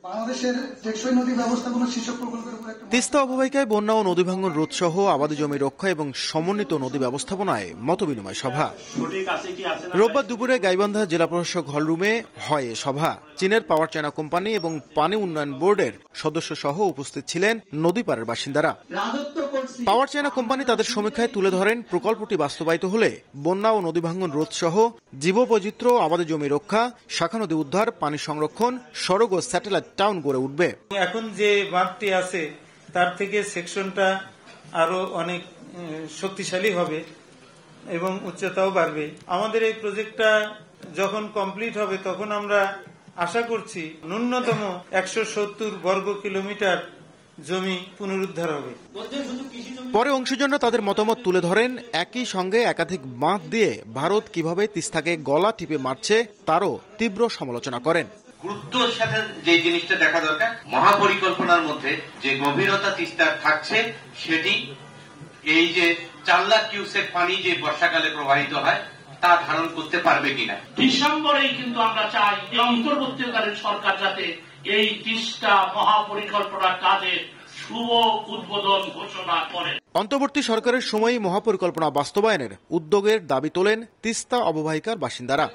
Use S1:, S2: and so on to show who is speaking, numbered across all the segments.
S1: বাংলাদেশের টেকসই নদী ব্যবস্থাপনা শীর্ষক প্রকল্পের উপর
S2: তিস্তা অববাহিকায় বন্যা ও নদী ভাঙন রোধ সহ আবাদি জমি রক্ষা এবং সমন্বিত নদী ব্যবস্থাপনায় মতবিনিময় সভা। রোববার দুপুরে গাইবান্ধা জেলা প্রশাসক হলরুমে হয় এ সভা। চীনের পাওয়ার চায়না কোম্পানি এবং পানি উন্নয়ন বোর্ডের সদস্য সহ উপস্থিত ছিলেন নদী পাড়ের বাসিন্দারা। পাওয়ার চায়না কোম্পানি তাদের সমীক্ষায় তুলে ধরেন প্রকল্পটি বাস্তবায়িত হলে বন্যা ও নদী ভাঙন রোধ সহ জীববৈচিত্র্য, আবাদি জমি রক্ষা, শাখা নদী উদ্ধার, পানি সংরক্ষণ, সড়ক ও স্যাটেলাইট টাউন গড়ে উঠবে।
S3: এখন যে বাঁধটি আছে তার থেকে সেকশনটা আরো অনেক শক্তিশালী হবে এবং উচ্চতাও বাড়বে। আমাদের এই প্রজেক্টটা যখন কমপ্লিট হবে তখন আমরা আশা করছি ন্যূনতম 170 বর্গ কিলোমিটার জমি পুনরুদ্ধার হবে।
S2: পরে অংশীজনরা তাদের মতামত তুলে ধরেন। একই সঙ্গে একাধিক বাঁধ দিয়ে ভারত কিভাবে তিস্তাকে গলা টিপে মারছে তারও তীব্র সমালোচনা করেন।
S4: গুরুত্বের সাথে যে জিনিসটা দেখা দরকার, মহাপরিকল্পনার মধ্যে যে গভীরতা তিস্তার থাকছে সেটি এই যে 4 লাখ কিউসেক পানি যে বর্ষাকালে প্রবাহিত হয় তা ধারণ করতে পারবে কিনা।
S5: ডিসেম্বরেই কিন্তু আমরা চাই এই অন্তর্বর্তীকালীন সরকার যাতে এই তিস্তা মহাপরিকল্পনার কাজে শুভ উদ্বোধন ঘোষণা করেন।
S2: অন্তর্বর্তী সরকারের সময়ই মহাপরিকল্পনা বাস্তবায়নের উদ্যোগের দাবি তোলেন তিস্তা অববাহিকার বাসিন্দারা।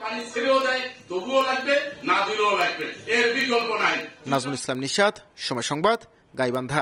S2: নাজমুল ইসলাম নিশাত, সময় সংবাদ, গাইবান্ধা।